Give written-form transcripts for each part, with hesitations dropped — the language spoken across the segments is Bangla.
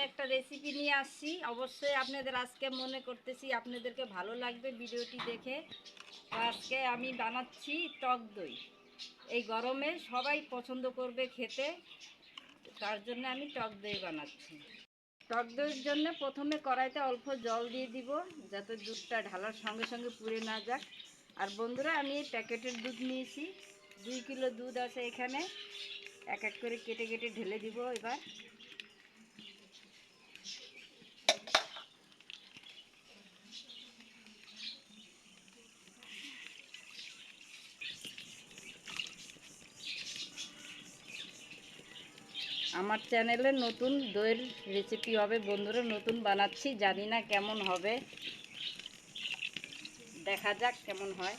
একটা রেসিপি নিয়ে আসছি, অবশ্যই আপনাদের আজকে মনে করতেছি আপনাদেরকে ভালো লাগবে ভিডিওটি দেখে। তো আজকে আমি বানাচ্ছি টক দই। এই গরমে সবাই পছন্দ করবে খেতে, তার জন্য আমি টক দই বানাচ্ছি। টক দইয়ের জন্য প্রথমে কড়াইতে অল্প জল দিয়ে দিব, যাতে দুধটা ঢালার সঙ্গে সঙ্গে পুড়ে না যাক। আর বন্ধুরা, আমি এই প্যাকেটের দুধ নিয়েছি, 2 কিলো দুধ আছে এখানে। এক এক করে কেটে কেটে ঢেলে দিব এবার। আমার চ্যানেলে নতুন দইয়ের রেসিপি হবে বন্ধুরা, নতুন বানাচ্ছি, জানি না কেমন হবে, দেখা যাক কেমন হয়।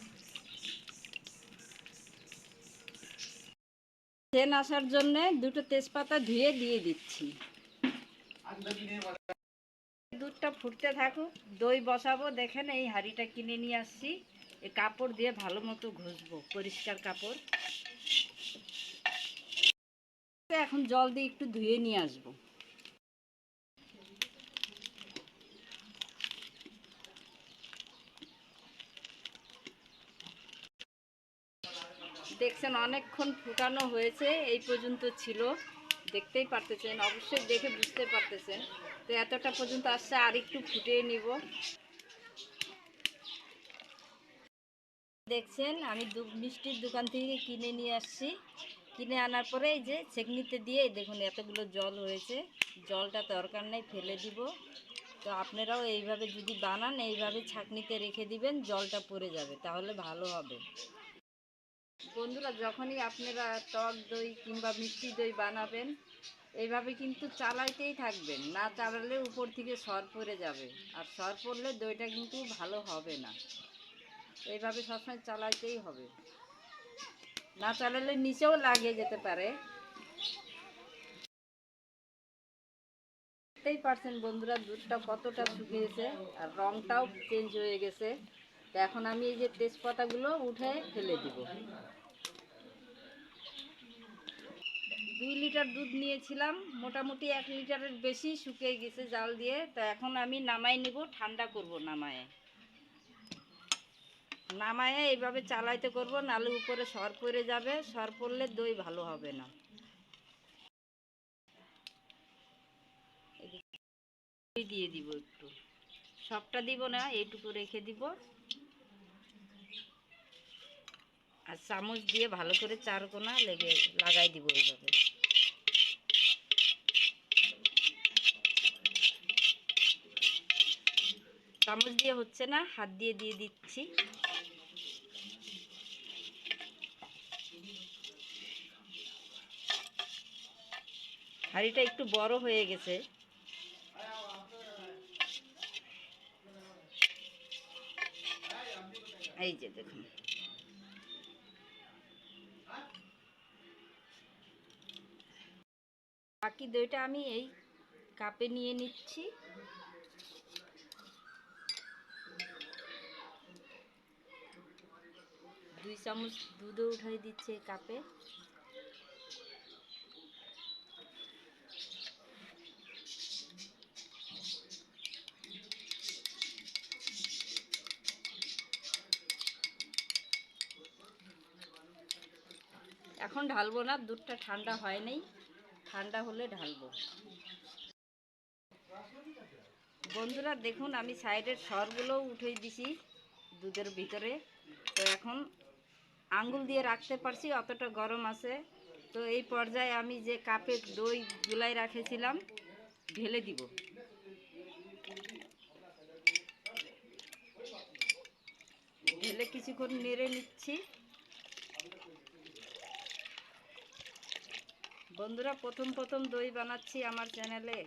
সেন্ট আসার জন্য দুটো তেজপাতা ধুয়ে দিয়ে দিচ্ছি। দুধটা ফুটতে থাকুক, দই বসাবো। দেখেন এই হাঁড়িটা কিনে নিয়ে আসছি, এই কাপড় দিয়ে ভালো মতো ঘষবো, পরিষ্কার কাপড়। এখন জল দিয়ে একটু ধুয়ে নিয়ে আসবো। দেখছেন অনেকক্ষণ ফুটানো হয়েছে, এই পর্যন্ত ছিল, দেখতেই পারতেছেন, অবশ্যই দেখে বুঝতে পারতেছেন। তো এতটা পর্যন্ত আসছে, আর একটু ফুটিয়ে নিব। দেখছেন আমি মিষ্টির দোকান থেকে কিনে নিয়ে আসছি, কিনে আনার পরে এই যে ছেঁকনিতে দিয়ে দেখুন এতগুলো জল হয়েছে। জলটা দরকার নেই, ফেলে দিব। তো আপনারাও এইভাবে যদি বানান, এইভাবে ছাঁকনিতে রেখে দিবেন, জলটা পড়ে যাবে, তাহলে ভালো হবে। বন্ধুরা, যখনই আপনারা টক দই কিংবা মিষ্টি দই বানাবেন, এইভাবে কিন্তু চালাইতেই থাকবেন, না চালালে উপর থেকে সর পড়ে যাবে, আর সর পড়লে দইটা কিন্তু ভালো হবে না। এইভাবে সবসময় চালাইতেই হবে, না চালালে নিচেও লাগিয়ে যেতে পারে। দেখতেই পারছেন বন্ধুরা, দুধটা কতটা শুকিয়েছে আর রংটাও চেঞ্জ হয়ে গেছে। তো এখন আমি এই যে তেজপাতাগুলো উঠে ফেলে দিব। 2 লিটার দুধ নিয়েছিলাম, মোটামুটি 1 লিটারের বেশি শুকিয়ে গেছে জাল দিয়ে। তো এখন আমি নামাই নিব, ঠান্ডা করব। নামায়ে এইভাবে চালাইতে করব, নালে উপরে সর পড়ে যাবে, সর পড়লে দই ভালো হবে না। দিয়ে দিব একটু, সবটা দিব না, এইটুকু রেখে দিব। আর চামচ দিয়ে ভালো করে 4 কোণা লাগাই দিব এইভাবে। চামচ দিয়ে হচ্ছে না, হাত দিয়ে দিয়ে দিচ্ছি। হাঁড়িটা একটু বড় হয়ে গেছে। এই যে দেখুন, বাকি দইটা আমি এই কাপে নিয়ে নিচ্ছি। 2 চামচ দুধও উঠাই দিচ্ছে কাপে। এখন ঢালবো না, দুধটা ঠান্ডা হয় নাই, ঠান্ডা হলে ঢালবো। বন্ধুরা দেখুন, আমি সাইডের সরগুলোও উঠিয়ে দিছি দুধের ভিতরে। তো এখন আঙ্গুল দিয়ে রাখতে পারছি, অতটা গরম আছে। তো এই পর্যায়ে আমি যে কাপে দই গুলাই রেখেছিলাম ঢেলে দিব। ঢেলে কিছুক্ষণ নেড়ে নিচ্ছি। বন্ধুরা, প্রথম প্রথম দই বানাচ্ছি আমার চ্যানেলে,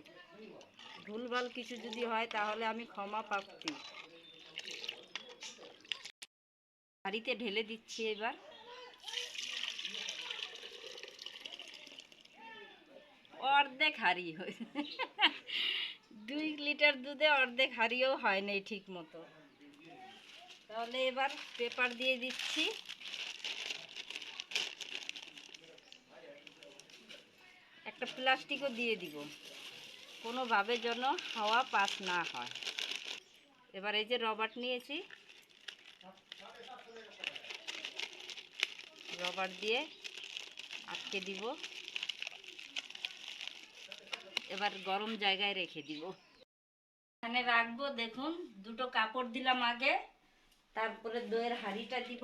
ভুলভাল কিছু যদি হয় তাহলে আমি ক্ষমা প্রার্থী। হাঁড়িতে ঢেলে দিচ্ছি এবার। অর্ধেক হাঁড়ি হয়েছে। 2 লিটার দুধে অর্ধেক হাঁড়িও হয় নাই ঠিক মতো। তাহলে এবার পেপার দিয়ে দিচ্ছি। একটা প্লাস্টিকও দিয়ে দিব। কোনোভাবে যেন হাওয়া পাস না হয়। এবার এই যে রবার নিয়েছি, রবার দিয়ে আটকে দিব। এবার গরম জায়গায় রেখে দিব। এখানে রাখবো। দেখুন, দুটো কাপড় দিলাম আগে, তারপরে দইয়ের হাঁড়িটা দিব,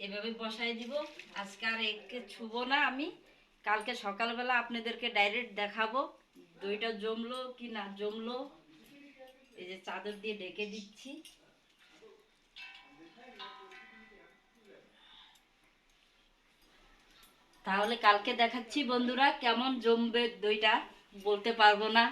এভাবে বসাই দিব। আজকে আর একে ছুবো না আমি, কালকে সকালবেলা আপনাদেরকে ডাইরেক্ট দেখাবো দইটা জমলো কি না জমলো। এই যে চাদর দিয়ে ঢেকে দিচ্ছি। তাহলে কালকে দেখাচ্ছি বন্ধুরা কেমন জমবে দইটা, বলতে পারবো না।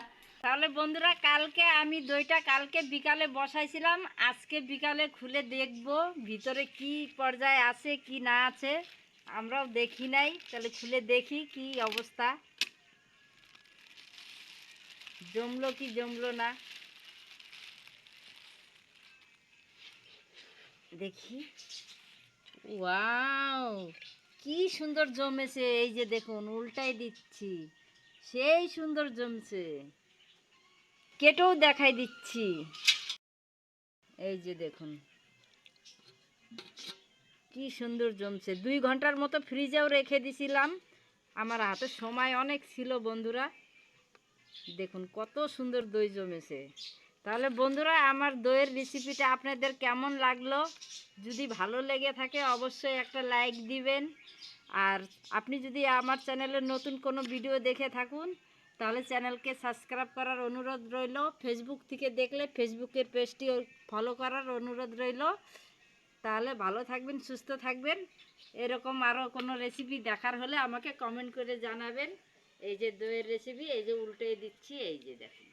তাহলে বন্ধুরা, কালকে আমি দইটা কালকে বিকালে বসাইছিলাম, আজকে বিকালে খুলে দেখব ভিতরে কি পর্যায়ে আছে কি না আছে। আমরাও দেখি নাই, তাহলে খুলে দেখি কি অবস্থা, জমলো কি জমলো না দেখি। ওয়াও, কি সুন্দর জমেছে। এই যে দেখুন, উল্টাই দিচ্ছি, সেই সুন্দর জমছে। কেটেও দেখাই দিচ্ছি। এই যে দেখুন কি সুন্দর জমছে। 2 ঘন্টার মতো ফ্রিজেও রেখে দিছিলাম, আমার হাতে সময় অনেক ছিল বন্ধুরা। দেখুন কত সুন্দর দই জমেছে। তাহলে বন্ধুরা, আমার দইয়ের রেসিপিটা আপনাদের কেমন লাগলো? যদি ভালো লেগে থাকে অবশ্যই একটা লাইক দিবেন। আর আপনি যদি আমার চ্যানেলের নতুন কোনো ভিডিও দেখে থাকুন, তাহলে চ্যানেলকে সাবস্ক্রাইব করার অনুরোধ রইল। ফেসবুক থেকে দেখলে ফেসবুকের পেজটি ফলো করার অনুরোধ রইল। তাহলে ভালো থাকবেন, সুস্থ থাকবেন। এরকম আরও কোনো রেসিপি দেখার হলে আমাকে কমেন্ট করে জানাবেন। এই যে দইয়ের রেসিপি, এই যে উল্টে দিচ্ছি, এই যে দেখুন।